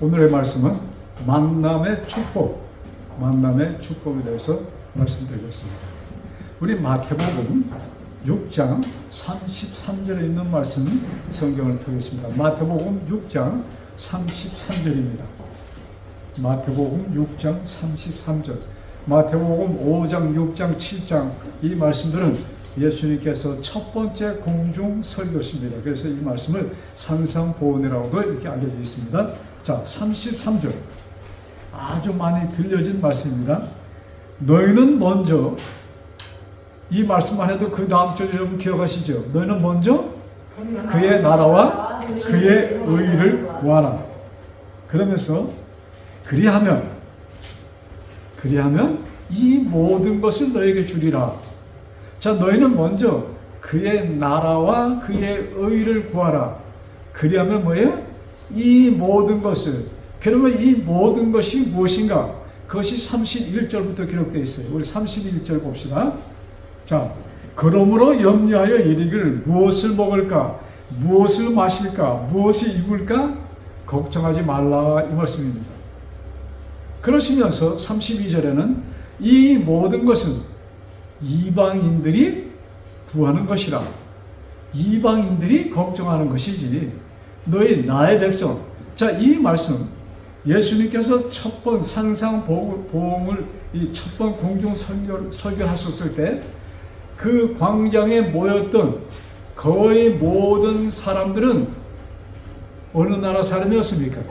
오늘의 말씀은 만남의 축복에 대해서 말씀드리겠습니다. 우리 마태복음 6장 33절에 있는 말씀 성경을 펴겠습니다. 마태복음 6장 33절입니다. 마태복음 6장 33절, 마태복음 5장, 6장, 7장 이 말씀들은 예수님께서 첫 번째 공중 설교십니다. 그래서 이 말씀을 산상보훈이라고도 이렇게 알려져 있습니다. 자, 33절 아주 많이 들려진 말씀입니다. 너희는 먼저, 이 말씀만 해도 그 다음 절 여러분 기억하시죠? 너희는 먼저 그의 나라와 그의 의를 구하라. 그러면서 그리하면 이 모든 것을 너에게 주리라. 자, 너희는 먼저 그의 나라와 그의 의를 구하라. 그리하면 뭐예요? 이 모든 것을. 그러면 이 모든 것이 무엇인가? 그것이 31절부터 기록되어 있어요. 우리 31절 봅시다. 자, 그러므로 염려하여 이르기를 무엇을 먹을까? 무엇을 마실까? 무엇을 입을까? 걱정하지 말라, 이 말씀입니다. 그러시면서 32절에는 이 모든 것은 이방인들이 구하는 것이라. 이방인들이 걱정하는 것이지 너희 나의 백성. 자, 이 말씀 예수님께서 첫 번 산상보험을 이 첫 번 공중 설교하셨을 때 그 광장에 모였던 거의 모든 사람들은 어느 나라 사람이었습니까?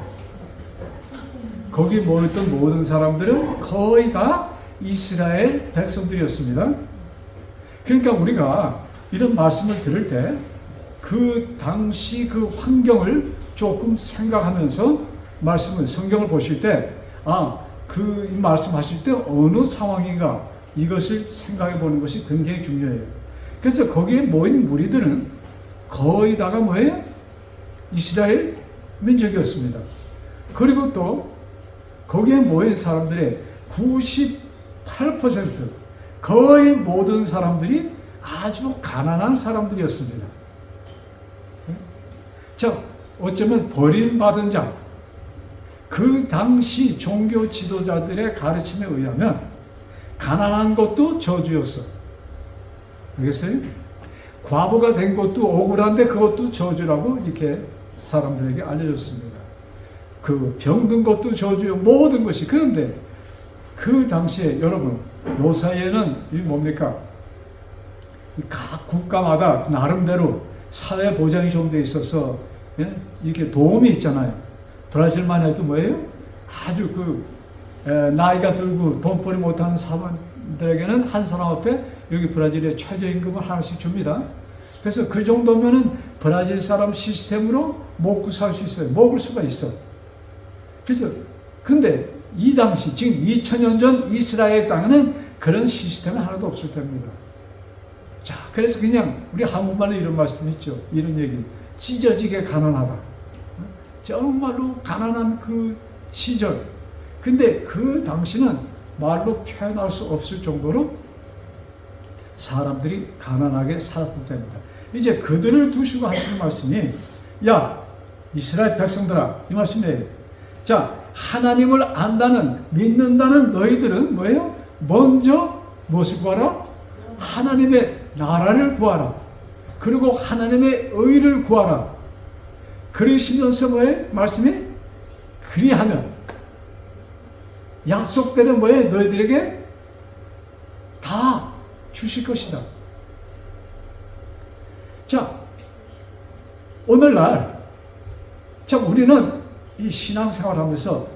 거기 모였던 모든 사람들은 거의 다 이스라엘 백성들이었습니다. 그러니까 우리가 이런 말씀을 들을 때 그 당시 그 환경을 조금 생각하면서 성경을 보실 때, 이 말씀하실 때 어느 상황인가 이것을 생각해 보는 것이 굉장히 중요해요. 그래서 거기에 모인 무리들은 거의 다가 뭐예요? 이스라엘 민족이었습니다. 그리고 또 거기에 모인 사람들의 98%, 거의 모든 사람들이 아주 가난한 사람들이었습니다. 자, 어쩌면 버림받은 자, 그 당시 종교 지도자들의 가르침에 의하면 가난한 것도 저주였어. 알겠어요? 과부가 된 것도 억울한데 그것도 저주라고 이렇게 사람들에게 알려졌습니다. 그 병든 것도 저주요, 모든 것이. 그런데 그 당시에 여러분, 요 사이에는 이 뭡니까? 각 국가마다 나름대로 사회 보장이 좀 돼 있어서 이렇게 도움이 있잖아요. 브라질만 해도 뭐예요? 아주 나이가 들고 돈벌이 못하는 사람들에게는 한 사람 앞에 여기 브라질의 최저임금을 하나씩 줍니다. 그래서 그 정도면은 브라질 사람 시스템으로 먹고 살 수 있어요. 먹을 수가 있어. 그래서 근데 이 당시 지금 2000년 전 이스라엘 땅에는 그런 시스템은 하나도 없을 때입니다. 자, 그래서 그냥 우리 한국말로 이런 말씀 있죠. 이런 얘기. 찢어지게 가난하다. 정말로 가난한 그 시절. 근데 그 당시는 말로 표현할 수 없을 정도로 사람들이 가난하게 살았기 때문입니다. 이제 그들을 두시고 하시는 말씀이, 야, 이스라엘 백성들아, 이 말씀이에요. 자, 하나님을 안다는, 믿는다는 너희들은 뭐예요? 먼저 무엇을 구하라? 하나님의 나라를 구하라. 그리고 하나님의 의를 구하라. 그러시면서 뭐예요? 말씀이 그리하면 약속대로 뭐예요? 너희들에게 다 주실 것이다. 자, 오늘날 참 우리는 이 신앙생활 하면서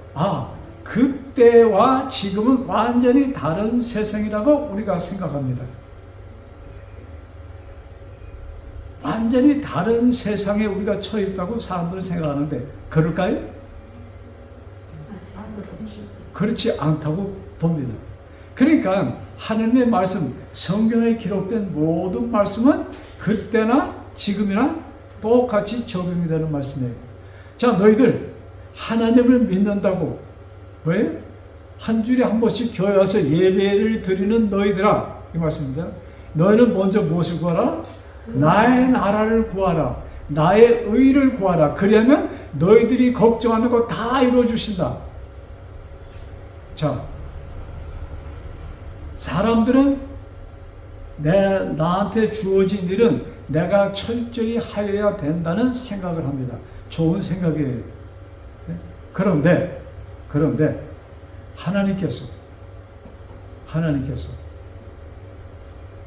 그때와 지금은 완전히 다른 세상이라고 우리가 생각합니다. 완전히 다른 세상에 우리가 처해 있다고 사람들은 생각하는데 그럴까요? 그렇지 않다고 봅니다. 그러니까 하나님의 말씀, 성경에 기록된 모든 말씀은 그때나 지금이나 똑같이 적용이 되는 말씀이에요. 자, 너희들 하나님을 믿는다고 왜? 한 주일에 한 번씩 교회 와서 예배를 드리는 너희들아, 이 말씀입니다. 너희는 먼저 무엇을 구하라? 나의 나라를 구하라. 나의 의를 구하라. 그러면 너희들이 걱정하는 거 다 이루어주신다. 자, 사람들은 나한테 주어진 일은 내가 철저히 하여야 된다는 생각을 합니다. 좋은 생각이에요. 그런데 하나님께서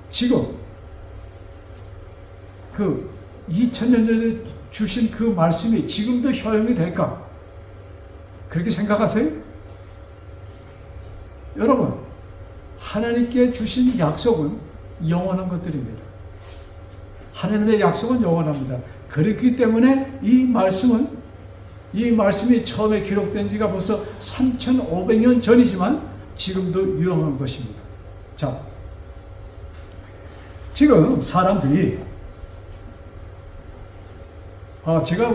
지금 그 2000년 전에 주신 그 말씀이 지금도 허용이 될까? 그렇게 생각하세요? 여러분, 하나님께 주신 약속은 영원한 것들입니다. 하나님의 약속은 영원합니다. 그렇기 때문에 이 말씀이 처음에 기록된 지가 벌써 3500년 전이지만 지금도 유효한 것입니다. 자, 지금 사람들이 제가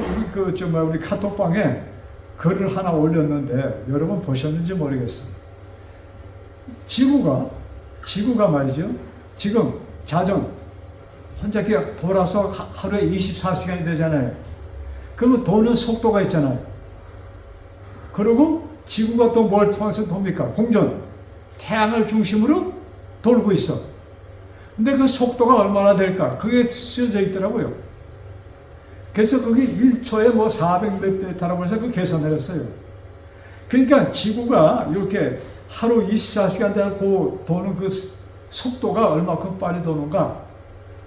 우리 카톡방에 글을 하나 올렸는데 여러분 보셨는지 모르겠어요. 지구가 말이죠. 지금 자전 혼자 이렇게 돌아서 하루에 24시간이 되잖아요. 그러면 도는 속도가 있잖아요. 그리고 지구가 또 뭘 통해서 돕니까? 공전. 태양을 중심으로 돌고 있어. 근데 그 속도가 얼마나 될까? 그게 쓰여져 있더라고요. 그래서 그게 1초에 400몇 베타라고 해서 그 계산을 했어요. 그러니까 지구가 이렇게 하루 24시간 되고 도는 그 속도가 얼마큼 빨리 도는가?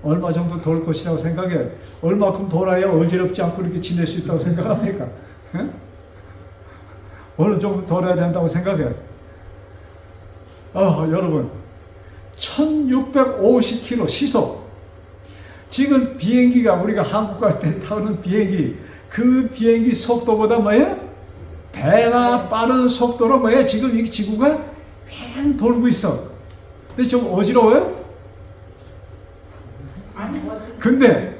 얼마 정도 돌 것이라고 생각해? 얼마큼 돌아야 어지럽지 않고 이렇게 지낼 수 있다고 생각합니까? 어느 정도 돌아야 된다고 생각해? 여러분, 1650km 시속. 지금 비행기가 우리가 한국 갈 때 타는 비행기, 그 비행기 속도보다 배나 빠른 속도로 지금 이 지구가 횡 돌고 있어. 근데 좀 어지러워요? 근데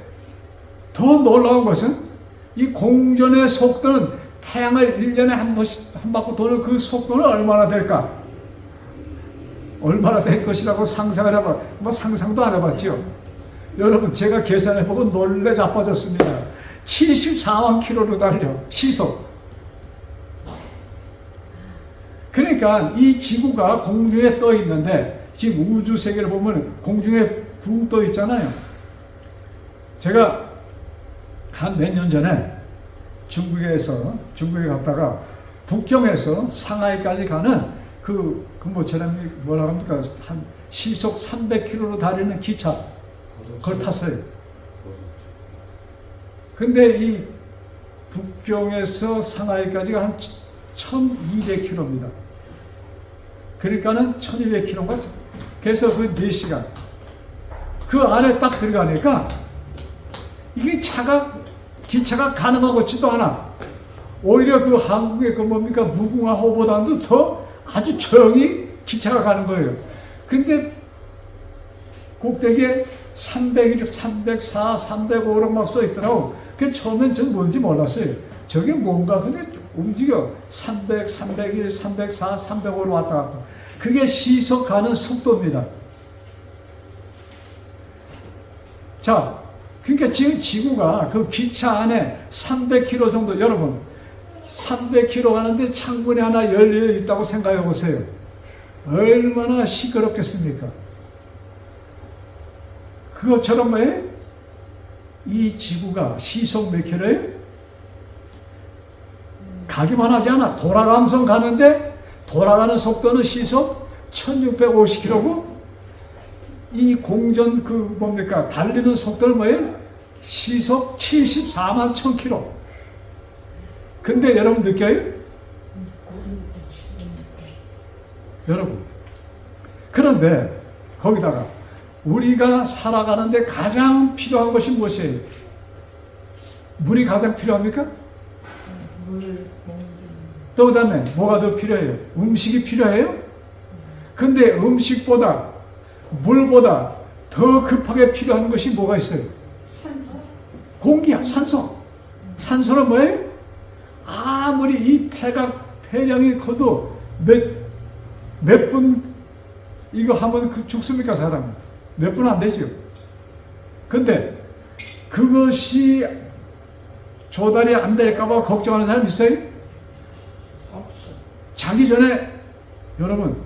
더 놀라운 것은 이 공전의 속도는 태양을 1년에 한 바퀴 도는 그 속도는 얼마나 될까? 얼마나 될 것이라고 상상을 해봐. 상상도 안 해봤죠. 여러분, 제가 계산해보고 놀래 자빠졌습니다. 74만 킬로로 달려, 시속. 그러니까 이 지구가 공중에 떠 있는데, 지금 우주 세계를 보면 공중에 붕 떠 있잖아요. 제가 한 몇 년 전에 중국에 갔다가 북경에서 상하이까지 가는 뭐라 합니까? 한 시속 300km로 달리는 기차. 그걸 탔어요. 근데 이 북경에서 상하이까지가 한 1200km입니다. 그러니까는 1200km가, 그래서 그 4시간. 그 안에 딱 들어가니까 이게 기차가 가는 것 같지도 않아. 오히려 그 한국의 무궁화호보다도 더 아주 조용히 기차가 가는 거예요. 근데 꼭대기에 301, 304, 305로 막 써 있더라고. 그 처음엔 전 뭔지 몰랐어요. 저게 뭔가 근데 움직여. 300, 301, 304, 305로 왔다 갔다. 그게 시속 가는 속도입니다. 자, 그러니까 지금 지구가 그 기차 안에 300km 정도, 여러분 300km 가는데 창문이 하나 열려 있다고 생각해 보세요. 얼마나 시끄럽겠습니까? 그것처럼 이 지구가 시속 몇 킬로예요? 가기만 하지 않아. 돌아가면서 가는데 돌아가는 속도는 시속 1650km고 이 공전 달리는 속도는 뭐예요? 시속 74만 1000km. 근데 여러분 느껴요? 여러분, 그런데 거기다가 우리가 살아가는데 가장 필요한 것이 무엇이에요? 물이 가장 필요합니까? 또 그 다음에 뭐가 더 필요해요? 음식이 필요해요? 근데 음식보다 물보다 더 급하게 필요한 것이 뭐가 있어요? 공기야, 산소. 산소는 뭐예요? 아무리 이 폐량이 커도 몇 분 이거 하면 죽습니까, 사람? 몇 분 안 되죠. 근데 그것이 조달이 안 될까봐 걱정하는 사람 있어요? 없어. 자기 전에, 여러분,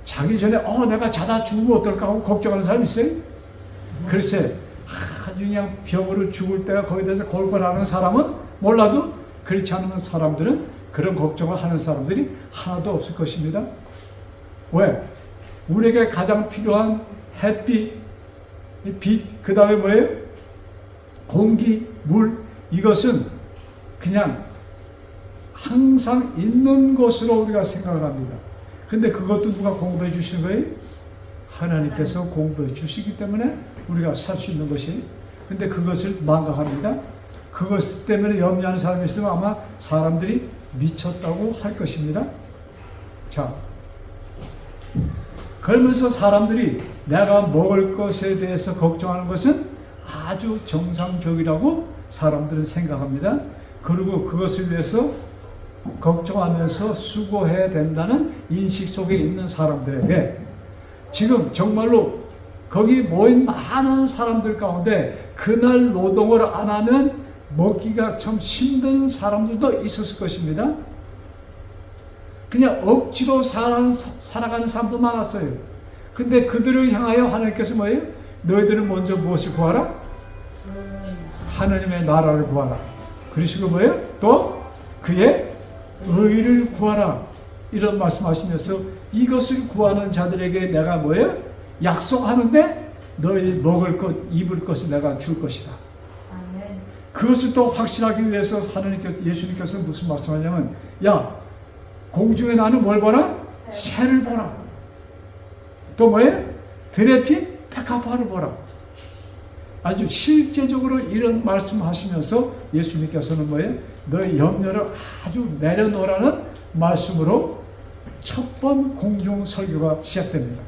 자기 전에 내가 자다 죽으면 어떨까 하고 걱정하는 사람 있어요? 글쎄, 아주 그냥 병으로 죽을 때가 거의 돼서 골골하는 사람은 몰라도 그렇지 않은 사람들은 그런 걱정을 하는 사람들이 하나도 없을 것입니다. 왜? 우리에게 가장 필요한 햇빛, 빛, 그 다음에 뭐예요? 공기, 물, 이것은 그냥 항상 있는 것으로 우리가 생각을 합니다. 근데 그것도 누가 공급해 주시는 거예요? 하나님께서 공급해 주시기 때문에 우리가 살 수 있는 것이. 근데 그것을 망각합니다. 그것 때문에 염려하는 사람이 있으면 아마 사람들이 미쳤다고 할 것입니다. 자, 그러면서 사람들이 내가 먹을 것에 대해서 걱정하는 것은 아주 정상적이라고 사람들은 생각합니다. 그리고 그것을 위해서 걱정하면서 수고해야 된다는 인식 속에 있는 사람들에게 지금 정말로 거기 모인 많은 사람들 가운데 그날 노동을 안 하면 먹기가 참 힘든 사람들도 있었을 것입니다. 그냥 억지로 살아가는 사람도 많았어요. 근데 그들을 향하여 하나님께서 뭐예요? 너희들은 먼저 무엇을 구하라? 하나님의 나라를 구하라. 그러시고 뭐예요? 또 그의 의를 구하라. 이런 말씀하시면서 이것을 구하는 자들에게 내가 뭐예요? 약속하는데 너희 먹을 것, 입을 것을 내가 줄 것이다. 아멘. 그것을 또 확신하기 위해서 예수님께서 무슨 말씀하냐면, 야, 공중에 나는 뭘 보라? 새를 보라. 또 뭐예요? 들에 핀 백합화를 보라. 아주 실제적으로 이런 말씀하시면서 예수님께서는 뭐예요? 너의 염려를 아주 내려놓으라는 말씀으로 첫 번 공중 설교가 시작됩니다.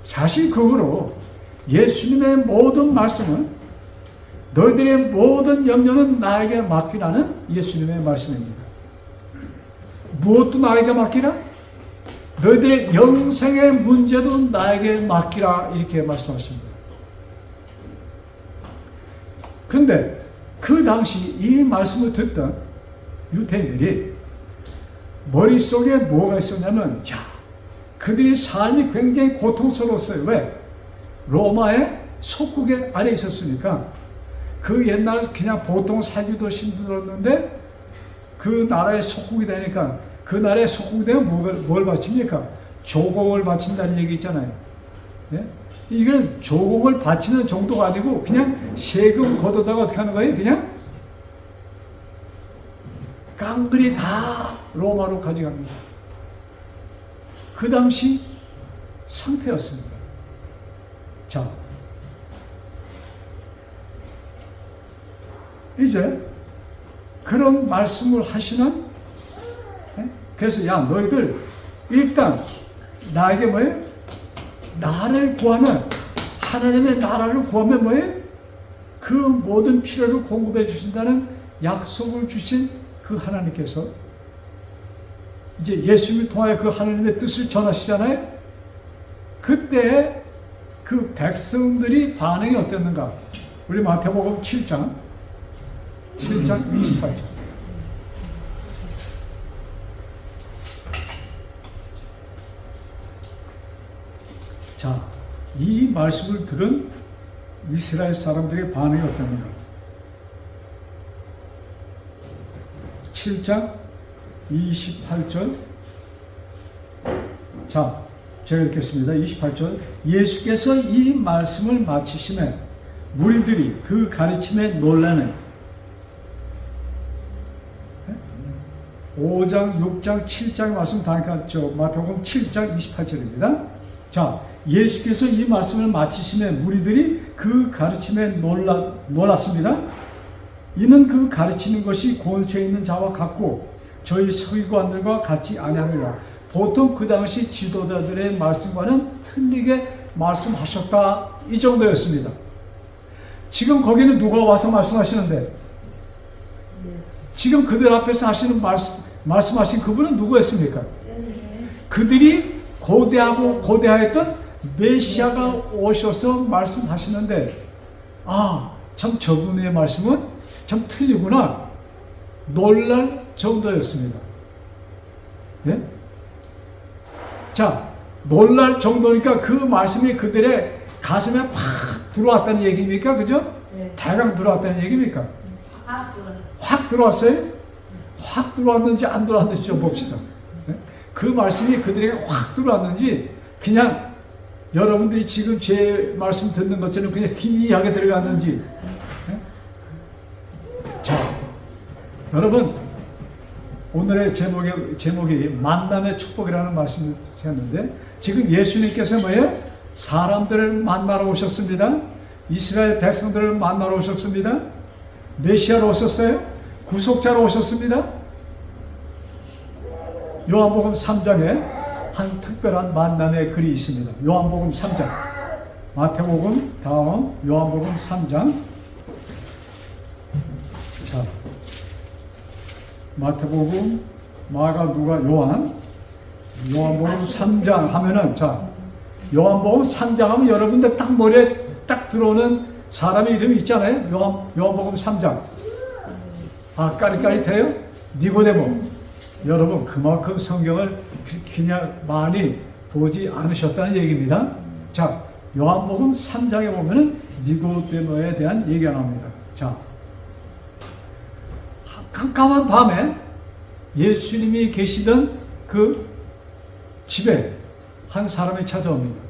사실 그 후로 예수님의 모든 말씀은 너희들의 모든 염려는 나에게 맡기라는 예수님의 말씀입니다. 무엇도 나에게 맡기라? 너희들의 영생의 문제도 나에게 맡기라. 이렇게 말씀하십니다. 근데 그 당시 이 말씀을 듣던 유대인들이 머릿속에 뭐가 있었냐면, 그들의 삶이 굉장히 고통스러웠어요. 왜? 로마의 속국의 아래 있었으니까. 그 옛날 그냥 보통 살기도 힘들었는데 그 나라의 속국이 되니까, 그 나라의 속국이 되면 뭘 바칩니까? 조공을 바친다는 얘기 있잖아요. 예? 이건 조공을 바치는 정도가 아니고 그냥 세금 걷어다가 어떻게 하는 거예요? 그냥 깡그리 다 로마로 가져갑니다. 그 당시 상태였습니다. 자, 이제 그런 말씀을 하시는, 그래서 야, 너희들 일단 나에게 뭐예요? 나를 구하면, 하나님의 나라를 구하면 뭐예요? 그 모든 필요를 공급해 주신다는 약속을 주신 그 하나님께서 이제 예수님을 통하여 그 하나님의 뜻을 전하시잖아요. 그때 그 백성들이 반응이 어땠는가? 우리 마태복음 7장 28절. 자, 이 말씀을 들은 이스라엘 사람들의 반응이 어땠는가? 7장 28절. 자, 제가 읽겠습니다. 28절. 예수께서 이 말씀을 마치시매 무리들이 그 가르침에 놀라는 5장, 6장, 7장 말씀 다 마태복음 7장 28절입니다. 자, 예수께서 이 말씀을 마치시매 무리들이 그 가르침에 놀랐습니다. 이는 그 가르치는 것이 권세 있는 자와 같고 저희 서기관들과 같지 아니하니라. 보통 그 당시 지도자들의 말씀과는 틀리게 말씀하셨다. 이 정도였습니다. 지금 거기는 누가 와서 말씀하시는데, 지금 그들 앞에서 하시는 말씀하신 그분은 누구였습니까? 그들이 고대하였던 메시아가 오셔서 말씀하시는데, 참 저분의 말씀은 참 틀리구나 놀랄 정도였습니다. 예? 자, 놀랄 정도니까 그 말씀이 그들의 가슴에 팍 들어왔다는 얘기입니까? 그죠? 네. 대강 들어왔다는 얘기입니까? 화학으로. 확 들어왔어요? 확 들어왔는지 안 들어왔는지 좀 봅시다. 예? 그 말씀이 그들에게 확 들어왔는지 그냥 여러분들이 지금 제 말씀 듣는 것처럼 그냥 희미하게 들어갔는지. 예? 자, 여러분 오늘의 제목이 만남의 축복이라는 말씀을 했는데 지금 예수님께서 뭐예요? 사람들을 만나러 오셨습니다. 이스라엘 백성들을 만나러 오셨습니다. 메시아로 오셨어요. 구속자로 오셨습니다. 요한복음 3장에 한 특별한 만남의 글이 있습니다. 요한복음 3장, 마태복음 다음 요한복음 3장. 자, 마태복음, 마가, 누가, 요한복음 3장 하면은, 자, 요한복음 3장 하면 여러분들 딱 머리에 딱 들어오는 사람의 이름이 있잖아요. 요한복음 3장. 아, 까릿까릿해요? 니고데모. 여러분, 그만큼 성경을 그냥 많이 보지 않으셨다는 얘기입니다. 자, 요한복음 3장에 보면은 니고데모에 대한 얘기가 나옵니다. 자, 깜깜한 밤에 예수님이 계시던 그 집에 한 사람이 찾아옵니다.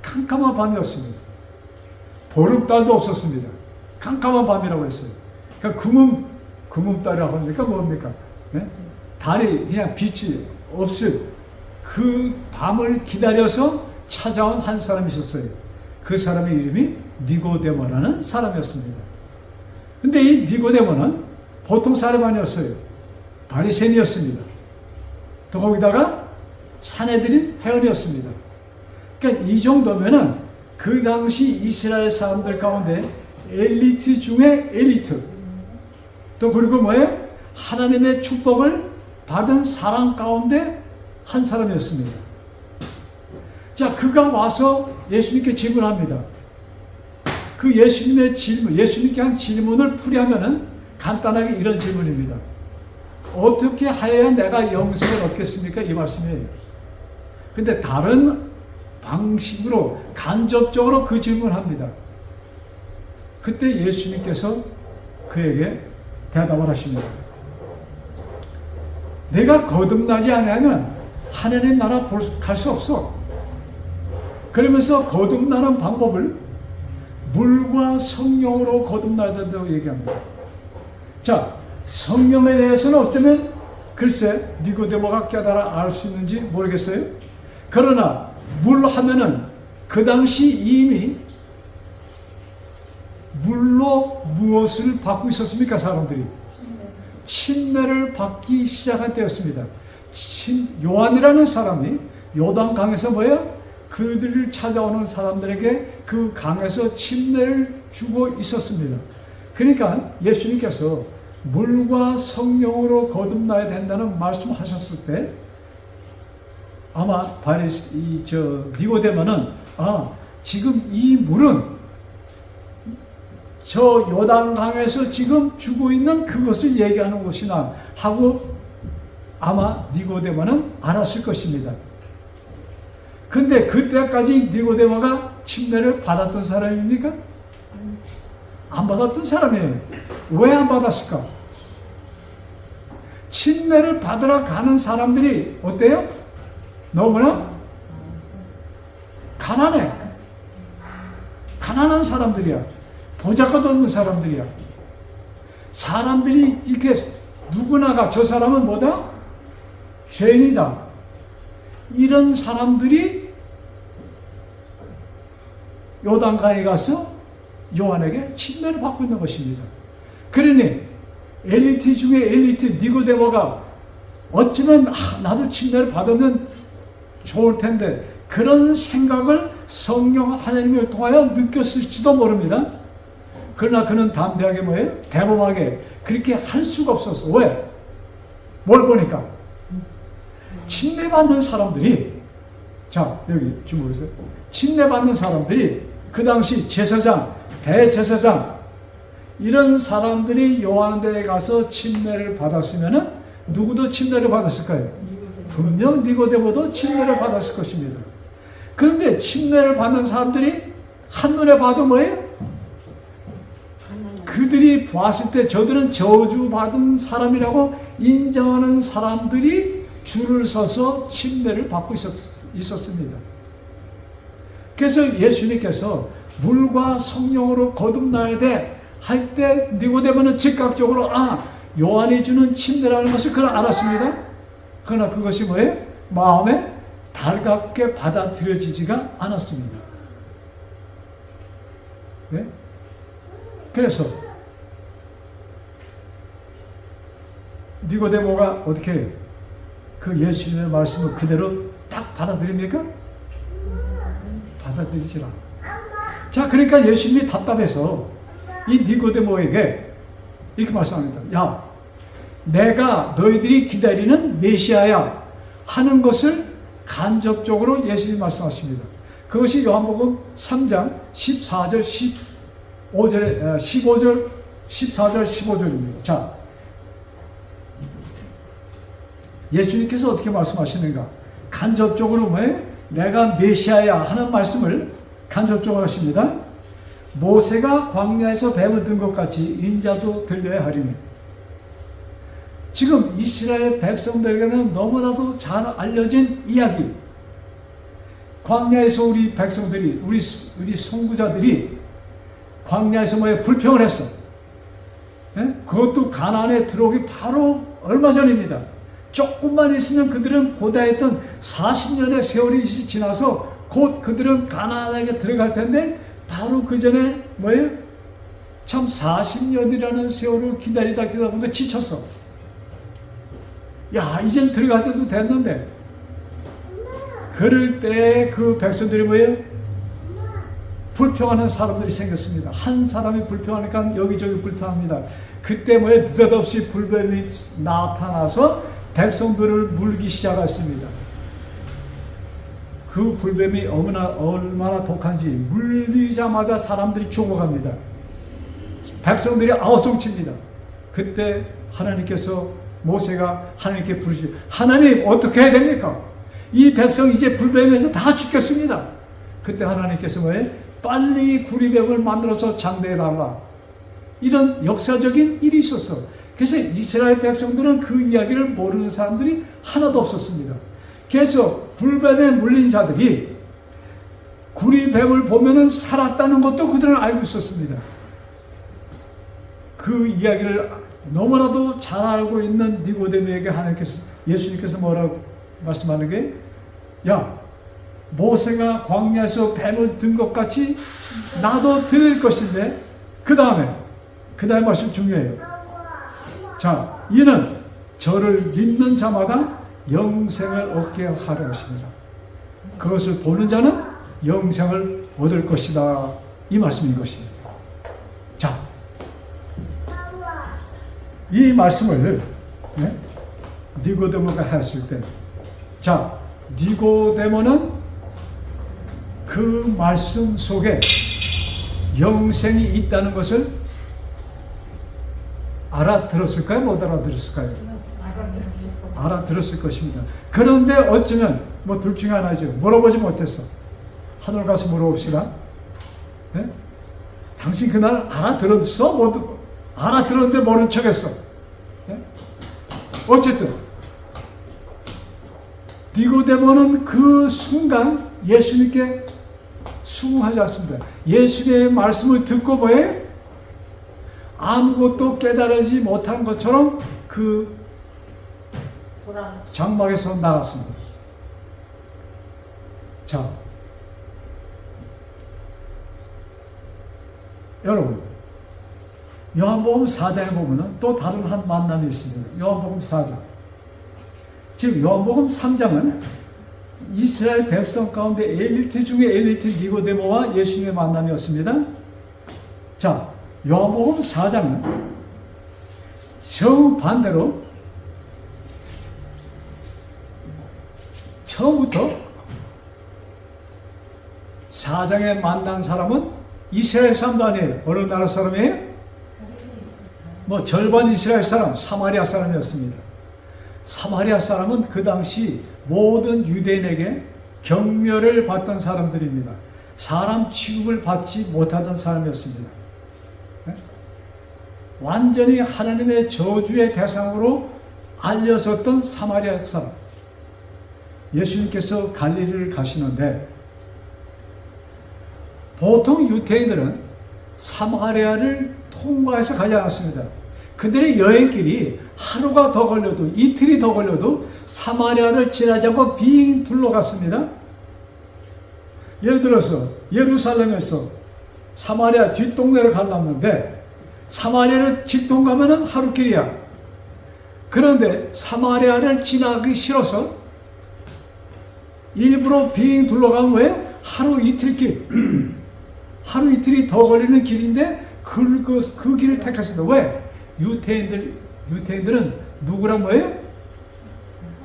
깜깜한 밤이었습니다. 보름달도 없었습니다. 깜깜한 밤이라고 했어요. 그러니까 금음달이라고 합니까? 뭡니까? 네? 달이 그냥 빛이 없을 그 밤을 기다려서 찾아온 한 사람이 있었어요. 그 사람의 이름이 니고데모라는 사람이었습니다. 근데 이 니고데모는 보통 사람 아니었어요. 바리새인이었습니다. 또 거기다가 사내들인 회원이었습니다. 그러니까 이 정도면은 그 당시 이스라엘 사람들 가운데 엘리트 중에 엘리트. 또 그리고 뭐예요? 하나님의 축복을 받은 사람 가운데 한 사람이었습니다. 자, 그가 와서 예수님께 질문합니다. 그 예수님의 질문, 예수님께 한 질문을 풀이하면은 간단하게 이런 질문입니다. 어떻게 하여야 내가 영생을 얻겠습니까? 이 말씀이에요. 근데 다른 방식으로 간접적으로 그 질문을 합니다. 그때 예수님께서 그에게 대답을 하십니다. 내가 거듭나지 않으면 하나님 나라 갈 수 없어. 그러면서 거듭나는 방법을 물과 성령으로 거듭나야 된다고 얘기합니다. 자, 성령에 대해서는 어쩌면 글쎄 니고데모가 깨달아 알 수 있는지 모르겠어요. 그러나 물 하면은 그 당시 이미 물로 무엇을 받고 있었습니까? 사람들이 침례를 받기 시작한 때였습니다. 요한이라는 사람이 요단강에서 뭐예요? 그들을 찾아오는 사람들에게 그 강에서 침례를 주고 있었습니다. 그러니까 예수님께서 물과 성령으로 거듭나야 된다는 말씀하셨을 때 아마 니고데모는 지금 이 물은 저 요단강에서 지금 주고 있는 그것을 얘기하는 것이나 하고 아마 니고데모는 알았을 것입니다. 근데 그때까지 니고데모가 침례를 받았던 사람입니까? 안 받았던 사람이에요. 왜 안 받았을까? 침례를 받으러 가는 사람들이 어때요? 너무나 가난해. 가난한 사람들이야. 보잘것 없는 사람들이야. 사람들이 이렇게 누구나가 저 사람은 뭐다? 죄인이다. 이런 사람들이 요단강에 가서 요한에게 침례를 받고 있는 것입니다. 그러니 엘리트 중에 엘리트 니고데모가 어쩌면 나도 침례를 받으면 좋을 텐데 그런 생각을 성령 하나님을 통하여 느꼈을지도 모릅니다. 그러나 그는 담대하게 뭐예요? 대범하게 그렇게 할 수가 없었어. 왜? 뭘 보니까? 침례받는 사람들이 자 여기 주목하세요. 침례받는 사람들이 그 당시 제사장, 대제사장 이런 사람들이 요한대에 가서 침례를 받았으면은 누구도 침례를 받았을까요? 분명 니고데모도 침례를 받았을 것입니다. 그런데 침례를 받는 사람들이 한눈에 봐도 뭐예요? 그들이 보았을 때 저들은 저주받은 사람이라고 인정하는 사람들이 줄을 서서 침례를 받고 있었습니다. 그래서 예수님께서 물과 성령으로 거듭나야 돼 할 때 니고데모는 즉각적으로 요한이 주는 침례라는 것을 그는 알았습니다. 그러나 그것이 뭐예요? 마음에 달갑게 받아들여지지가 않았습니다. 네? 그래서 니고데모가 어떻게 해요? 그 예수님의 말씀을 그대로 딱 받아들입니까? 받아들이질 않아. 자, 그러니까 예수님이 답답해서 이 니고데모에게 이렇게 말씀합니다. 야, 내가 너희들이 기다리는 메시아야 하는 것을 간접적으로 예수님이 말씀하십니다. 그것이 요한복음 3장 14절, 15절, 14절, 15절입니다. 자, 예수님께서 어떻게 말씀하시는가? 간접적으로 뭐예요? 내가 메시아야 하는 말씀을 간접적으로 하십니다. 모세가 광야에서 뱀을 든 것 같이 인자도 들려야 하리니. 지금 이스라엘 백성들에게는 너무나도 잘 알려진 이야기. 광야에서 우리 백성들이, 우리 선구자들이 광야에서 뭐에 불평을 했어. 예? 그것도 가나안에 들어오기 바로 얼마 전입니다. 조금만 있으면 그들은 고대했던 40년의 세월이 지나서 곧 그들은 가나안에 들어갈 텐데 바로 그 전에 뭐예요? 참 40년이라는 세월을 기다리다 보니까 지쳤어. 야, 이젠 들어갈 때도 됐는데. 그럴 때 그 백성들이 뭐예요? 불평하는 사람들이 생겼습니다. 한 사람이 불평하니까 여기저기 불평합니다. 그때 뭐예요? 느닷없이 불뱀이 나타나서 백성들을 물기 시작했습니다. 그 불뱀이 얼마나 독한지 물리자마자 사람들이 죽어갑니다. 백성들이 아우성칩니다. 그때 하나님께서 모세가 하나님께 부르시죠. 하나님 어떻게 해야 됩니까? 이 백성 이제 불뱀에서 다 죽겠습니다. 그때 하나님께서 뭐예요? 빨리 구리뱀을 만들어서 장대해달라. 이런 역사적인 일이 있었어. 그래서 이스라엘 백성들은 그 이야기를 모르는 사람들이 하나도 없었습니다. 그래서 불뱀에 물린 자들이 구리뱀을 보면은 살았다는 것도 그들은 알고 있었습니다. 그 이야기를 너무나도 잘 알고 있는 니고데모에게 하나님께서, 예수님께서 뭐라고 말씀하는 게, 야, 모세가 광야에서 뱀을 든 것 같이 나도 들을 것인데, 그 다음에 말씀 중요해요. 자, 이는 저를 믿는 자마다 영생을 얻게 하려 하십니다. 그것을 보는 자는 영생을 얻을 것이다. 이 말씀인 것입니다. 자, 이 말씀을 니고데모가 했을 때, 자, 니고데모는 그 말씀 속에 영생이 있다는 것을 알아들었을까요? 못 알아들었을까요? 알아들었을 것입니다. 그런데 어쩌면 뭐 둘 중에 하나죠. 물어보지 못했어. 하늘 가서 물어봅시다. 네? 당신 그날 알아들었어? 못 알아들었는데 모른 척했어. 네? 어쨌든 니고데모는 그 순간 예수님께 수긍하지 않습니다. 예수님의 말씀을 듣고 뭐해? 아무것도 깨달지 못한 것처럼 그 장막에서 나갔습니다. 자, 여러분, 요한복음 4장에 보면은 또 다른 한 만남이 있습니다. 요한복음 4장. 지금 요한복음 3장은 이스라엘 백성 가운데 엘리트 중에 엘리트 니고데모와 예수님의 만남이었습니다. 자, 요한복음 4장은 정반대로 처음부터 4장에 만난 사람은 이스라엘 사람도 아니에요. 어느 나라 사람이에요? 뭐 절반 이스라엘 사람, 사마리아 사람이었습니다. 사마리아 사람은 그 당시 모든 유대인에게 경멸을 받던 사람들입니다. 사람 취급을 받지 못하던 사람이었습니다. 네? 완전히 하나님의 저주의 대상으로 알려졌던 사마리아 사람. 예수님께서 갈릴리를 가시는데 보통 유대인들은 사마리아를 통과해서 가지 않았습니다. 그들의 여행길이 하루가 더 걸려도 이틀이 더 걸려도 사마리아를 지나지 않고 빙 둘러갔습니다. 예를 들어서 예루살렘에서 사마리아 뒷동네를 가려는데 사마리아를 직통가면은 하루길이야. 그런데 사마리아를 지나기 싫어서 일부러 빙 둘러가면 왜? 하루 이틀 길. 하루 이틀이 더 걸리는 길인데 그 길을 택했습니다. 왜? 유대인들은 누구랑 뭐예요?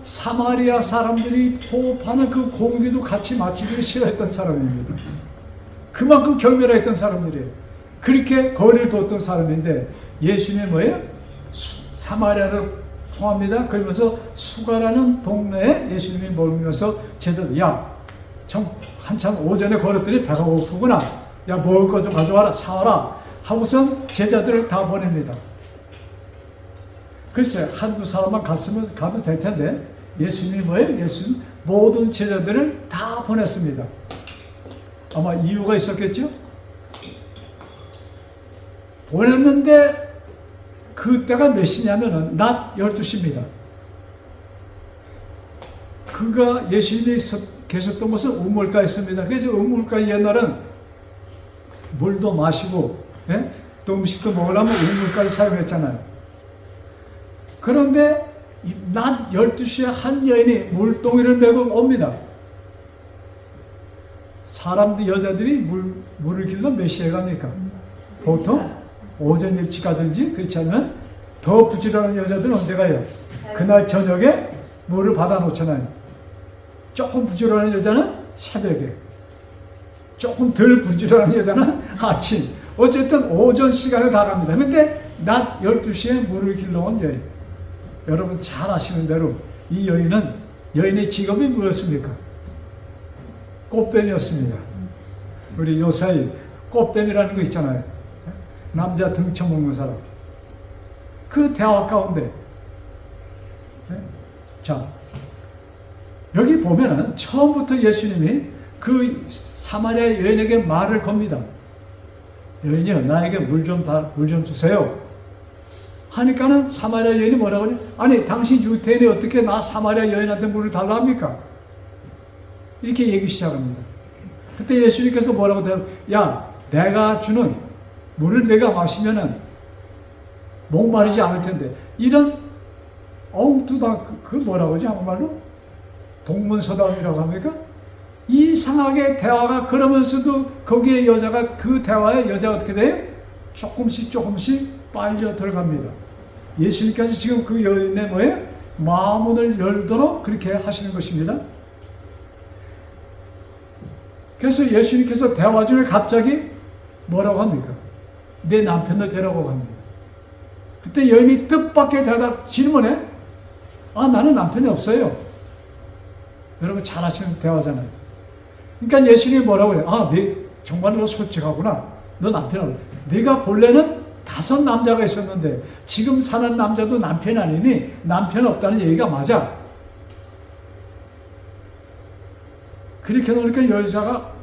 사마리아 사람들이 호흡하는 그 공기도 같이 마치기를 싫어했던 사람입니다. 그만큼 경멸했던 사람들이에요. 그렇게 거리를 뒀던 사람인데 예수님이 뭐예요? 사마리아를 통합니다. 그러면서 수가라는 동네에 예수님이 머물면서 제자들, 야, 한참 오전에 걸었더니 배가 고프구나. 야, 먹을 거 좀 가져와라, 사와라 하고선 제자들을 다 보냅니다. 글쎄, 한두 사람만 갔으면 가도 될 텐데 예수님이 뭐예요? 예수님 모든 제자들을 다 보냈습니다. 아마 이유가 있었겠죠? 보냈는데 그때가 몇 시냐면은 낮 12시입니다. 그가 예수님이 계셨던 곳은 우물가였습니다. 그래서 우물가 옛날은 물도 마시고 또 음식도 먹으려면 우물가를 사용했잖아요. 그런데 낮 12시에 한 여인이 물동이를 메고 옵니다. 사람들, 여자들이 물을 길러 몇 시에 갑니까? 보통 오전 일찍 가든지 그렇지 않으면 더 부지런한 여자들은 언제 가요? 그날 저녁에 물을 받아 놓잖아요. 조금 부지런한 여자는 새벽에, 조금 덜 부지런한 여자는 아침. 어쨌든 오전 시간에 다 갑니다. 근데 낮 12시에 물을 길러 온 여인. 여러분 잘 아시는 대로 이 여인의 직업이 무엇입니까? 꽃뱀이었습니다. 우리 요사이 꽃뱀이라는 거 있잖아요. 남자 등쳐먹는 사람. 그 대화 가운데 자, 여기 보면은 처음부터 예수님이 그 사마리아 여인에게 말을 겁니다. 여인이요, 나에게 물 좀 주세요. 하니까는 사마리아 여인이 뭐라고 그래? 아니, 당신 유태인이 어떻게 나 사마리아 여인한테 물을 달라 합니까? 이렇게 얘기 시작합니다. 그때 예수님께서 뭐라고 대답? 야, 내가 주는 물을 내가 마시면은 목마르지 않을 텐데. 이런 엉뚱한 그 뭐라고 하지? 한국말로? 동문서답이라고 합니까? 이상하게 대화가 그러면서도 거기에 여자가, 그 대화에 여자가 어떻게 돼요? 조금씩 빨려 들어갑니다. 예수님께서 지금 그 여인의 뭐예요? 마음을 열도록 그렇게 하시는 것입니다. 그래서 예수님께서 대화 중에 갑자기 뭐라고 합니까? 내 남편을 데려가고 합니다. 그때 여인이 뜻밖의 질문에 나는 남편이 없어요. 여러분 잘 아시는 대화잖아요. 그러니까 예수님이 뭐라고 해요? 네 정말로 솔직하구나. 너 남편 없어. 네가 본래는 5 남자가 있었는데 지금 사는 남자도 남편이 아니니 남편 없다는 얘기가 맞아. 그렇게 놓으니까 여자가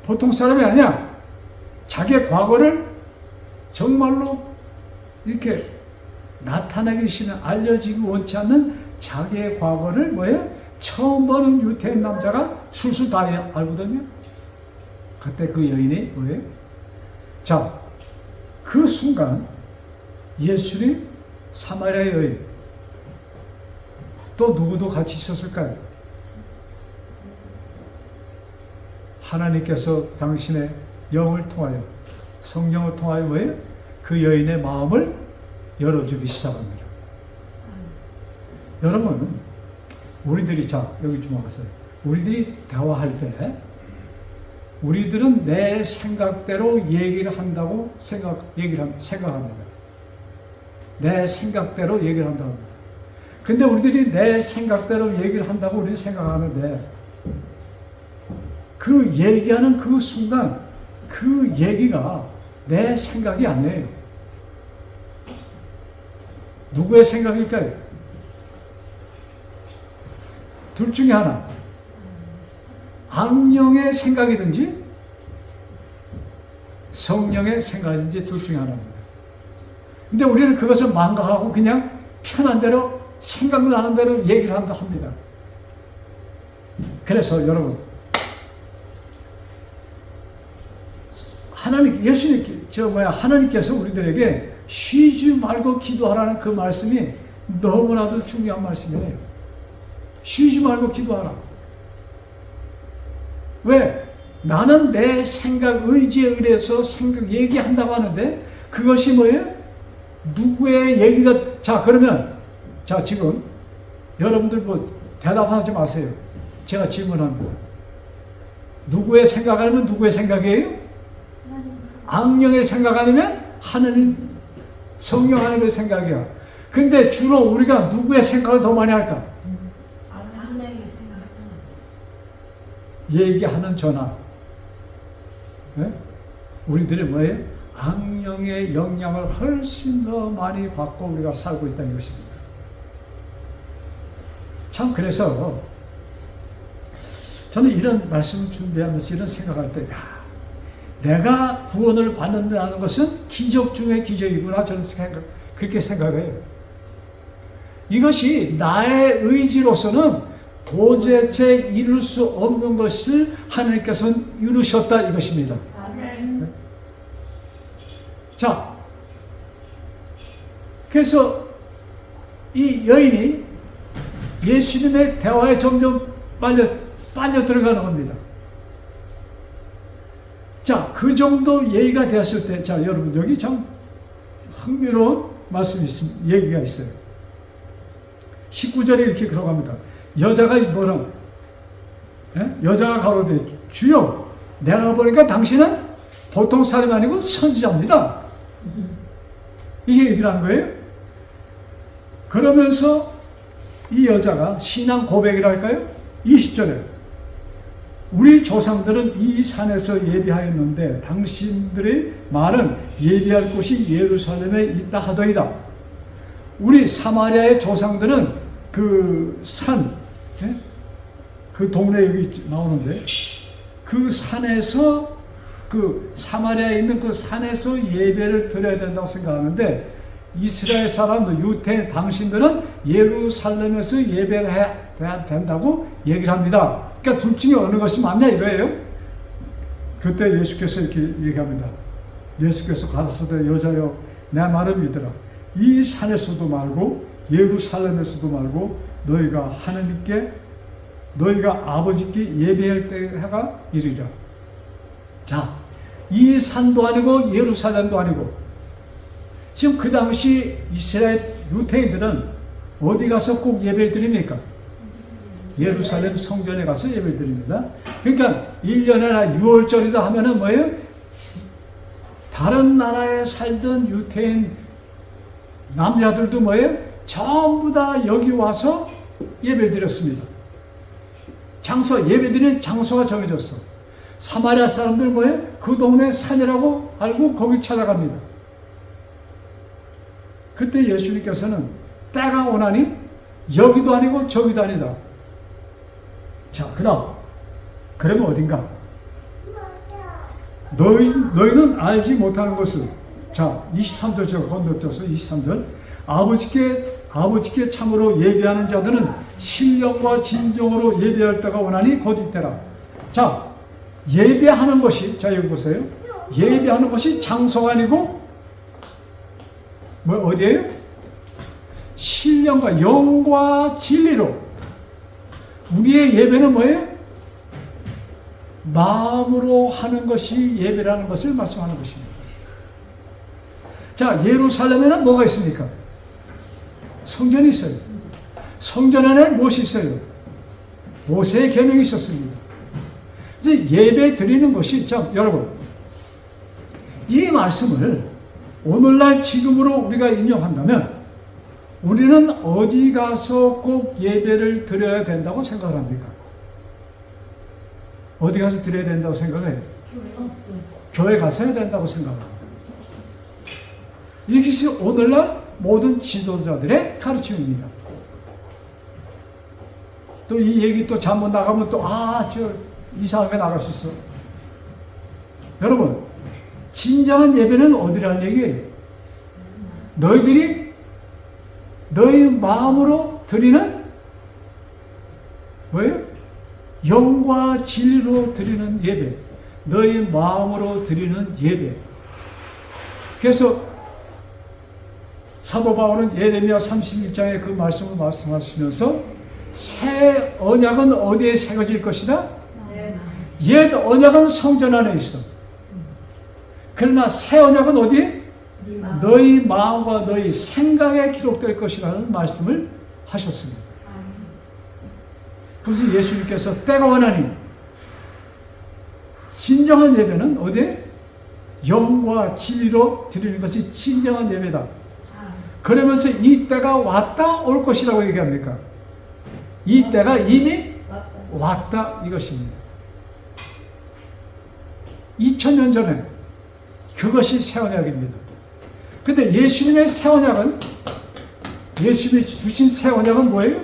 보통 사람이 아니야. 자기의 과거를 정말로 이렇게 나타내기 싫은, 알려지기 원치 않는 자기의 과거를 뭐예요? 처음 보는 유태인 남자가 술술 다 알거든요. 그때 그 여인이 뭐예요? 자, 그 순간 예수님, 사마리아 여인, 또 누구도 같이 있었을까요? 하나님께서 당신의 영을 통하여, 성령을 통하여 뭐예요? 그 여인의 마음을 열어주기 시작합니다. 여러분, 우리들이, 자, 여기 좀 와보세요. 우리들이 대화할 때 우리들은 내 생각대로 얘기를 한다고 생각합니다. 내 생각대로 얘기를 한다고 합니다. 근데 우리들이 내 생각대로 얘기를 한다고 우리는 생각하는데 그 얘기하는 그 순간 그 얘기가 내 생각이 아니에요. 누구의 생각일까요? 둘 중에 하나. 악령의 생각이든지 성령의 생각이든지 둘 중에 하나입니다. 근데 우리는 그것을 망각하고 그냥 편한 대로 생각나는 대로 얘기를 한다 합니다. 그래서 여러분 하나님께서 우리들에게 쉬지 말고 기도하라는 그 말씀이 너무나도 중요한 말씀이에요. 쉬지 말고 기도하라. 왜? 나는 내 생각, 의지에 의해서 얘기한다고 하는데 그것이 뭐예요? 누구의 얘기가, 그러면, 지금 여러분들 대답하지 마세요. 제가 질문합니다. 누구의 생각 아니면 누구의 생각이에요? 악령의 생각 아니면 하느님, 성령 하나님의 생각이야. 근데 주로 우리가 누구의 생각을 더 많이 할까? 악령의 생각을 얘기하는 전화. 네? 우리들이 뭐예요? 악령의 영향을 훨씬 더 많이 받고 우리가 살고 있다는 것입니다. 참 그래서 저는 이런 말씀을 준비하면서 이런 생각할 때 내가 구원을 받는다는 것은 기적 중의 기적이구나 저는 그렇게 생각해요. 이것이 나의 의지로서는 도대체 이룰 수 없는 것을 하나님께서는 이루셨다 이것입니다. 아멘. 자, 그래서 이 여인이 예수님의 대화에 점점 빨려 들어가는 겁니다. 자, 그 정도 예의가 되었을 때, 여러분, 여기 참 흥미로운 말씀이 얘기가 있어요. 19절에 이렇게 들어갑니다. 여자가 여자가 가로되, 주여, 내가 보니까 당신은 보통 사람이 아니고 선지자입니다. 이게 얘기를 하는 거예요. 그러면서 이 여자가 신앙 고백이랄까요? 20절에 우리 조상들은 이 산에서 예비하였는데 당신들의 말은 예비할 곳이 예루살렘에 있다 하더이다. 우리 사마리아의 조상들은 그 산, 그 동네 여기 나오는데 그 산에서 그 사마리아에 있는 그 산에서 예배를 드려야 된다고 생각하는데 이스라엘 사람들, 유대인 당신들은 예루살렘에서 예배를 해야 된다고 얘기를 합니다. 그러니까 둘 중에 어느 것이 맞냐 이거예요. 그때 예수께서 이렇게 얘기합니다. 예수께서 가라사대 여자여 내 말을 믿으라. 이 산에서도 말고 예루살렘에서도 말고 너희가 하나님께 너희가 아버지께 예배할 때가 이르리라. 자, 이 산도 아니고 예루살렘도 아니고 지금 그 당시 이스라엘 유대인들은 어디 가서 꼭 예배를 드립니까? 예루살렘 성전에 가서 예배를 드립니다. 그러니까 1년에 6월절이다 하면은 뭐예요? 다른 나라에 살던 유대인 남자들도 뭐예요? 전부 다 여기 와서 예배를 드렸습니다. 예배드리는 장소가 정해졌어. 사마리아 사람들은 뭐예요? 그 동네 산이라고 알고 거기 찾아갑니다. 그때 예수님께서는 때가 오나니 여기도 아니고 저기도 아니다. 자, 그러면 어딘가? 너희는 알지 못하는 것을. 자, 23절 제가 건너뛰어서 23절. 아버지께 참으로 예배하는 자들은 신령과 진정으로 예배할 때가 오나니 곧 이때라. 자, 예배하는 것이, 여기 보세요. 예배하는 것이 장소가 아니고 어디예요? 신령과 영과 진리로. 우리의 예배는 뭐예요? 마음으로 하는 것이 예배라는 것을 말씀하는 것입니다. 자, 예루살렘에는 뭐가 있습니까? 성전이 있어요. 성전 안에 무엇이 있어요? 모세의 계명이 있었습니다. 이제 예배 드리는 것이, 참, 여러분, 이 말씀을 오늘날 지금으로 우리가 인용한다면 우리는 어디 가서 꼭 예배를 드려야 된다고 생각합니까? 어디 가서 드려야 된다고 생각해요? 교회 가서 해야 된다고 생각합니다. 이것이 오늘날 모든 지도자들의 가르침입니다. 또 이 얘기 또 잘못 나가면 또, 이상하게 나갈 수 있어. 여러분, 진정한 예배는 어디라는 얘기예요? 너희들이 너희 마음으로 드리는 뭐예요? 영과 진리로 드리는 예배. 너희 마음으로 드리는 예배. 그래서 사도 바울은 예레미야 31장의 그 말씀을 말씀하시면서 새 언약은 어디에 새겨질 것이다? 옛 언약은 성전 안에 있어. 그러나 새 언약은 어디에? 너희 마음과 너희 생각에 기록될 것이라는 말씀을 하셨습니다. 그래서 예수님께서 때가 원하니 진정한 예배는 어디에? 영과 진리로 드리는 것이 진정한 예배다. 그러면서 이 때가 왔다 올 것이라고 얘기합니까? 이 때가 이미 왔다 이것입니다. 2000년 전에 그것이 새 언약입니다. 근데 예수님의 새 언약은, 예수님이 주신 새 언약은 뭐예요?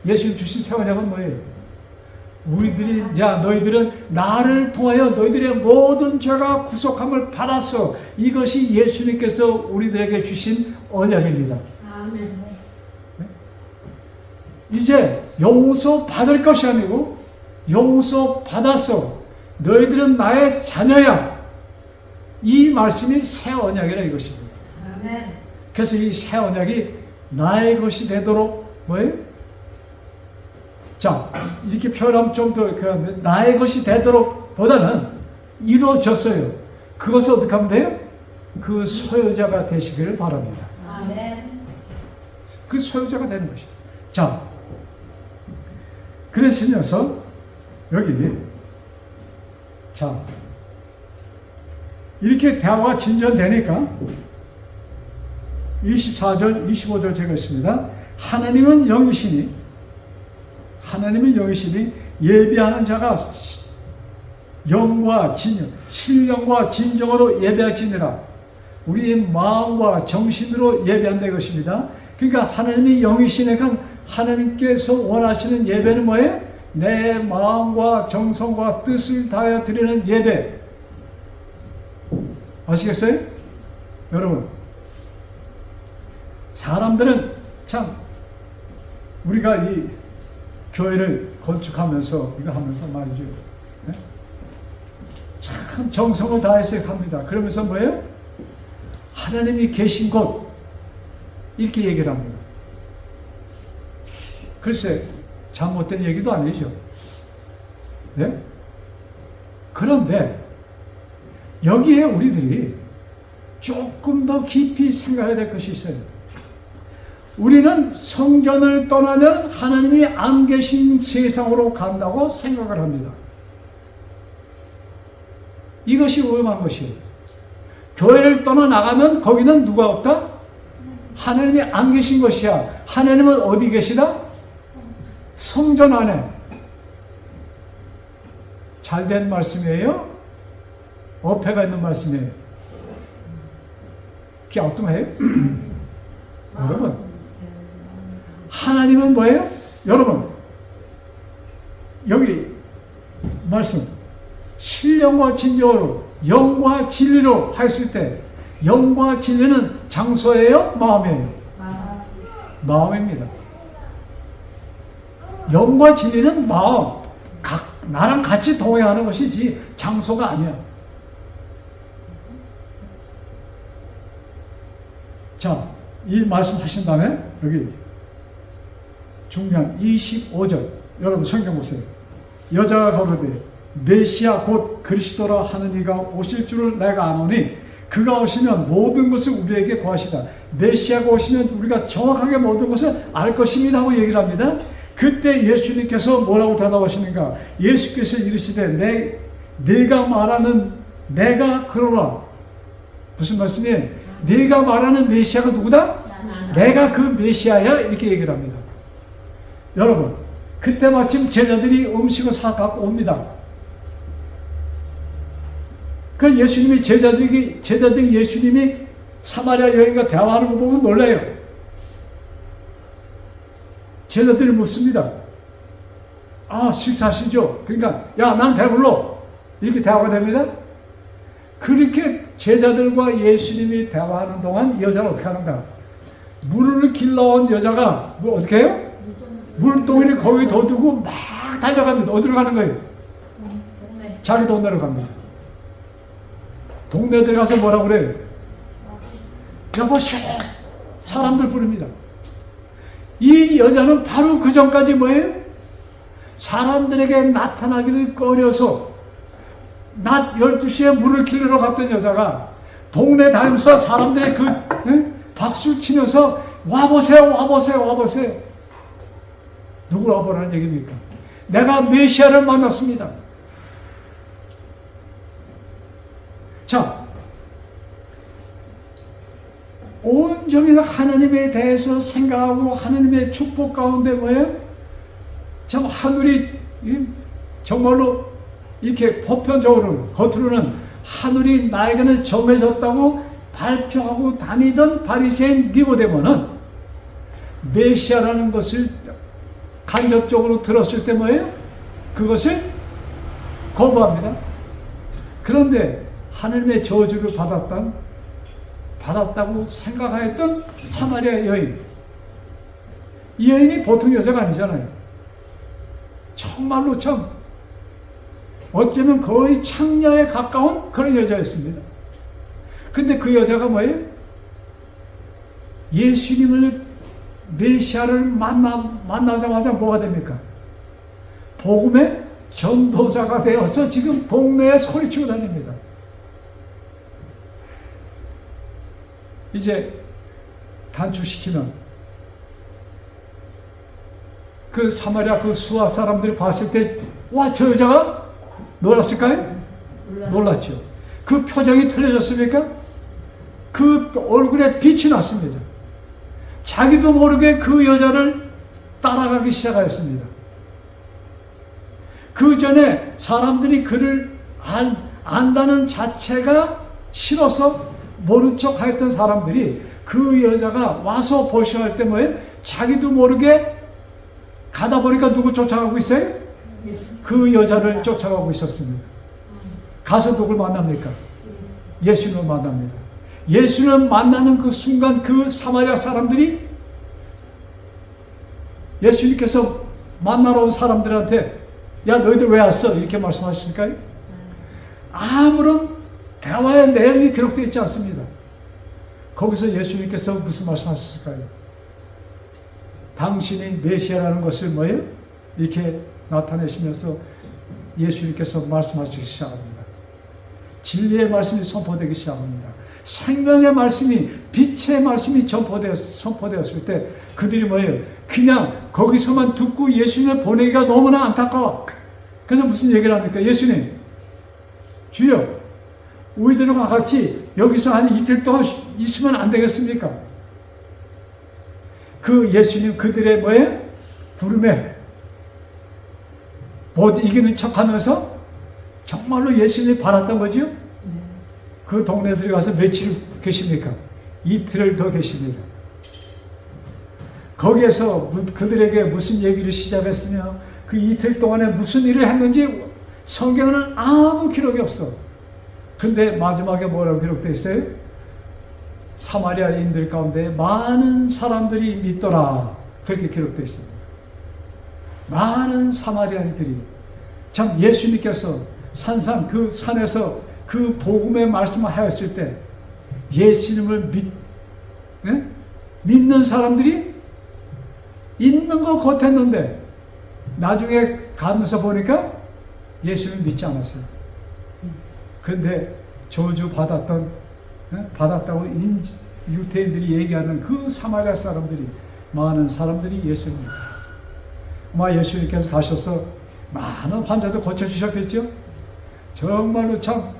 예수님 주신 새 언약은 뭐예요? 우리들이, 야, 너희들은 나를 통하여 너희들의 모든 죄가 구속함을 받았어. 이것이 예수님께서 우리들에게 주신 언약입니다. 아멘. 이제 용서 받을 것이 아니고 용서 받았어. 너희들은 나의 자녀야. 이 말씀이 새 언약이라 이것입니다. 아멘. 그래서 이 새 언약이 나의 것이 되도록 뭐예요? 자, 이렇게 표현하면 좀 더 나의 것이 되도록 보다는 이루어졌어요. 그것을 어떻게 하면 돼요? 그 소유자가 되시기를 바랍니다. 아멘. 그 소유자가 되는 것이죠. 자, 그러시면서 여기, 자, 이렇게 대화가 진전되니까 24절, 25절 제가 있습니다. 하나님은 영이시니 예배하는 자가 영과 진정, 신령과 진정으로 예배할지니라. 우리의 마음과 정신으로 예배한다 이것입니다. 그러니까 하나님이 영이시니까 하나님께서 원하시는 예배는 뭐예요? 내 마음과 정성과 뜻을 다하여 드리는 예배. 아시겠어요? 여러분, 사람들은 참, 우리가 이 교회를 건축하면서 이거 하면서 말이죠, 네? 참 정성을 다해서 합니다. 그러면서 뭐예요? 하나님이 계신 곳 이렇게 얘기를 합니다. 글쎄, 잘못된 얘기도 아니죠. 네? 그런데 여기에 우리들이 조금 더 깊이 생각해야 될 것이 있어요. 우리는 성전을 떠나면 하나님이 안 계신 세상으로 간다고 생각을 합니다. 이것이 오염한 것이에요. 교회를 떠나나가면 거기는 누가 없다? 하나님이 안 계신 것이야. 하나님은 어디 계시다? 성전 안에. 잘된 말씀이에요? 어폐가 있는 말씀이에요? 갸우뚱해요? 여러분, 하나님은 뭐예요? 여러분, 여기 말씀, 신령과 진정으로 영과 진리로 했을 때, 영과 진리는 장소예요? 마음이에요? 마음입니다. 영과 진리는 마음, 나랑 같이 동행하는 것이지 장소가 아니야. 자, 이 말씀 하신 다음에 여기 중요한 25절, 여러분 성경 보세요. 여자가 가로되 메시아 곧 그리스도라 하는 이가 오실 줄을 내가 아노니 그가 오시면 모든 것을 우리에게 구하시다. 메시아가 오시면 우리가 정확하게 모든 것을 알 것입니다 하고 얘기를 합니다. 그때 예수님께서 뭐라고 대답하시는가? 예수께서 이르시되 내가 말하는 내가 그러라. 무슨 말씀이에요? 내가 말하는 메시아가 누구다? 내가 그 메시아야. 이렇게 얘기를 합니다. 여러분, 그때 마침 제자들이 음식을 사 갖고 옵니다. 그 제자들이 예수님이 사마리아 여인과 대화하는 거 보고 놀라요. 제자들이 묻습니다. 아, 식사하시죠? 그러니까, 야, 난 배불러. 이렇게 대화가 됩니다. 그렇게 제자들과 예수님이 대화하는 동안 이 여자는 어떻게 하는가? 물을 길러온 여자가 어떻게 해요? 물동이를 거기 둬두고 막 달려갑니다. 어디로 가는 거예요? 자기 동네로 갑니다. 동네 들어가서 뭐라고 그래요? 여보시오. 사람들 부릅니다. 이 여자는 바로 그 전까지 뭐예요? 사람들에게 나타나기를 꺼려서 낮 12시에 물을 길러 갔던 여자가 동네 다니면서 사람들의 박수 치면서 와보세요, 와보세요, 와보세요. 누구를 와보라는 얘기입니까? 내가 메시아를 만났습니다. 자, 온종일 하나님에 대해서 생각하고 하나님의 축복 가운데 뭐예요? 참 하늘이 정말로 이렇게 보편적으로는 겉으로는 하늘이 나에게는 정해졌다고 발표하고 다니던 바리새인 니고데모는 메시아라는 것을 간접적으로 들었을 때 뭐예요? 그것을 거부합니다. 그런데 하나님의 저주를 받았다고 생각하였던 사마리아 여인, 이 여인이 보통 여자가 아니잖아요. 정말로 참 어쩌면 거의 창녀에 가까운 그런 여자였습니다. 근데 그 여자가 뭐예요? 예수님을 메시아를 만나자마자 뭐가 됩니까? 복음의 전도자가 되어서 지금 동네에 소리치고 다닙니다. 이제 단축시키면 그 사마리아 그 수아 사람들이 봤을 때 와, 저 여자가 놀랐을까요? 놀랐죠. 그 표정이 틀려졌습니까? 그 얼굴에 빛이 났습니다. 자기도 모르게 그 여자를 따라가기 시작하였습니다. 그 전에 사람들이 그를 안다는 자체가 싫어서 모른 척 하였던 사람들이 그 여자가 와서 보셔야 할 때 뭐예요? 자기도 모르게 가다 보니까 누구 쫓아가고 있어요? 그 여자를 쫓아가고 있었습니다. 가서 누굴 만납니까? 예수님을 만납니다. 예수님을 만나는 그 순간 그 사마리아 사람들이 예수님께서 만나러 온 사람들한테 야, 너희들 왜 왔어? 이렇게 말씀하실까요? 아무런 대화의 내용이 기록되어 있지 않습니다. 거기서 예수님께서 무슨 말씀하셨을까요? 당신이 메시아라는 것을 뭐예요? 이렇게 나타내시면서 예수님께서 말씀하시기 시작합니다. 진리의 말씀이 선포되기 시작합니다. 생명의 말씀이, 빛의 말씀이 선포되었을 때 그들이 뭐예요? 그냥 거기서만 듣고 예수님을 보내기가 너무나 안타까워. 그래서 무슨 얘기를 합니까? 예수님, 주여, 우리들과 같이 여기서 한 이틀 동안 있으면 안 되겠습니까? 그 예수님 그들의 뭐예요? 부름에 못 이기는 척하면서 정말로 예수님이 바랐던 거죠? 그 동네에 들어가서 며칠 계십니까? 이틀을 더 계십니다. 거기에서 그들에게 무슨 얘기를 시작했으며 그 이틀 동안에 무슨 일을 했는지 성경에는 아무 기록이 없어. 근데 마지막에 뭐라고 기록되어 있어요? 사마리아인들 가운데 많은 사람들이 믿더라. 그렇게 기록되어 있습니다. 많은 사마리아인들이 참 예수님께서 그 산에서 그 복음의 말씀을 하였을 때 예수님을 믿는 사람들이 있는 것 같았는데 나중에 가면서 보니까 예수님을 믿지 않았어요. 그런데 저주 받았다고 유대인들이 얘기하는 그 사마리아 사람들이 많은 사람들이 예수님을 믿다. 아마 예수님께서 가셔서 많은 환자들 고쳐주셨겠죠? 정말로 참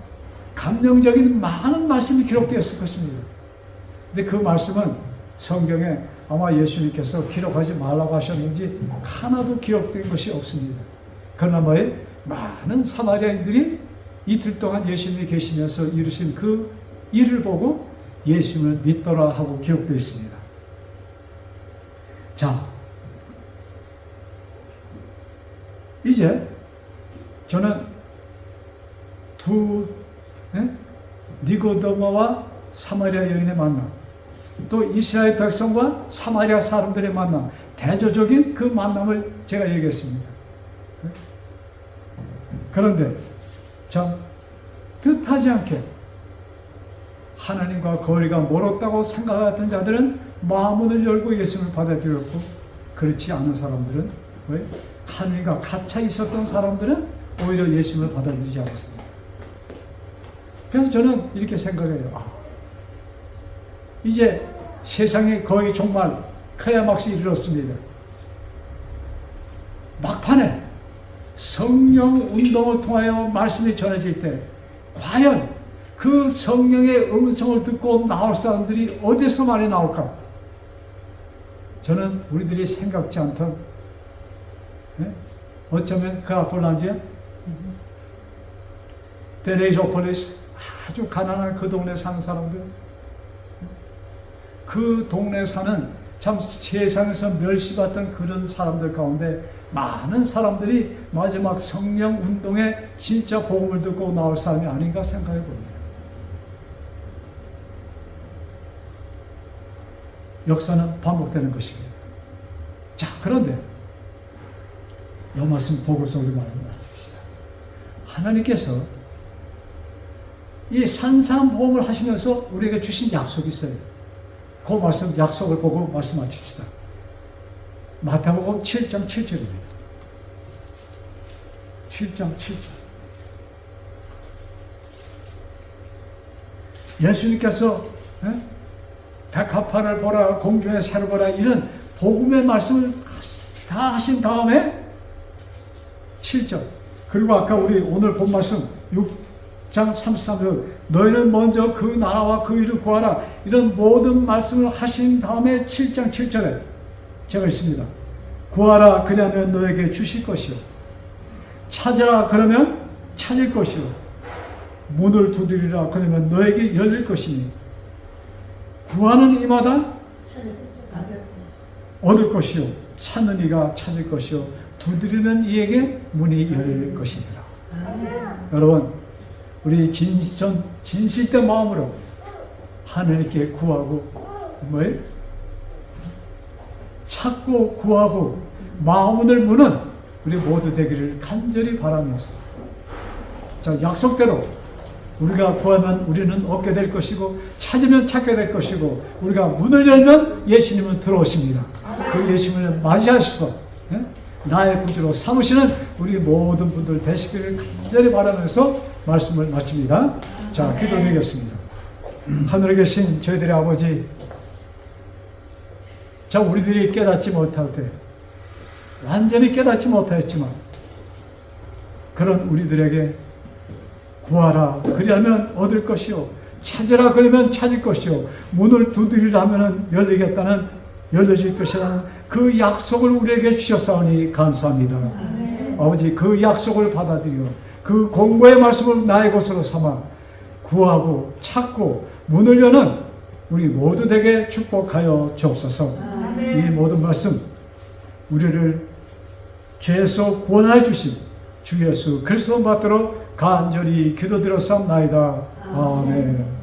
감명적인 많은 말씀이 기록되었을 것입니다. 근데 그 말씀은 성경에 아마 예수님께서 기록하지 말라고 하셨는지 하나도 기록된 것이 없습니다. 그러나 뭐에 많은 사마리아인들이 이틀 동안 예수님이 계시면서 이루신 그 일을 보고 예수님을 믿더라 하고 기록되어 있습니다. 자, 이제 저는 니고데모와 사마리아 여인의 만남, 또 이스라엘 백성과 사마리아 사람들의 만남, 대조적인 그 만남을 제가 얘기했습니다. 그런데 참 뜻하지 않게 하나님과 거리가 멀었다고 생각했던 자들은 마음문을 열고 예수님을 받아들였고, 그렇지 않은 사람들은, 왜? 하나님과 갇혀 있었던 사람들은 오히려 예수님을 받아들이지 않았습니다. 그래서 저는 이렇게 생각해요. 이제 세상이 거의 정말 클라이막스에 이르렀습니다. 막판에 성령 운동을 통하여 말씀이 전해질 때 과연 그 성령의 음성을 듣고 나올 사람들이 어디서 많이 나올까? 저는 우리들이 생각지 않던, 어쩌면 그라폴란지아, 데레이조폴리스, 아주 가난한 그 동네 사는 사람들, 그 동네 사는 참 세상에서 멸시받던 그런 사람들 가운데 많은 사람들이 마지막 성령 운동에 진짜 복음을 듣고 나올 사람이 아닌가 생각해 봅니다. 역사는 반복되는 것입니다. 자, 그런데 이 말씀 보고서 우리 말씀하십시다. 하나님께서 이 산상보험을 하시면서 우리에게 주신 약속이 있어요. 그 말씀, 약속을 보고 말씀하십시다. 마태복음 7장 7절입니다. 7장 7절. 예수님께서 백합화를 보라, 공주의 새를 보라, 이런 복음의 말씀을 다 하신 다음에 7절. 그리고 아까 우리 오늘 본 말씀 6장 33절. 너희는 먼저 그 나라와 그 일을 구하라. 이런 모든 말씀을 하신 다음에 7장 7절에 제가 있습니다. 구하라, 그러면 너에게 주실 것이요. 찾으라, 그러면 찾을 것이요. 문을 두드리라, 그러면 너에게 열릴 것이니. 구하는 이마다 얻을 것이요. 찾는 이가 찾을 것이요. 두드리는 이에게 문이 열릴 것이니라. 여러분, 우리 진실된 마음으로 하나님께 구하고, 뭐예요? 찾고 구하고 마음문을 무는 우리 모두 되기를 간절히 바라면서, 자, 약속대로 우리가 구하면 우리는 얻게 될 것이고, 찾으면 찾게 될 것이고, 우리가 문을 열면 예수님은 들어오십니다. 그 예수님을 맞이하셔서 나의 구주로 삼으시는 우리 모든 분들 되시기를 간절히 바라면서 말씀을 마칩니다. 자, 기도드리겠습니다. 하늘에 계신 저희들의 아버지, 자, 우리들이 깨닫지 못할 때, 완전히 깨닫지 못하였지만, 그런 우리들에게 구하라, 그리하면 얻을 것이요. 찾으라, 그러면 찾을 것이요. 문을 두드리라 하면 열리겠다는, 열려질 것이라는 그 약속을 우리에게 주셨사오니 감사합니다. 아버지, 그 약속을 받아들여 그 공고의 말씀을 나의 것으로 삼아 구하고 찾고 문을 여는 우리 모두에게 축복하여 주옵소서. 이 모든 말씀 우리를 죄에서 구원하여 주신 주 예수 그리스도 받들어 간절히 기도드렸사옵나이다. 아멘.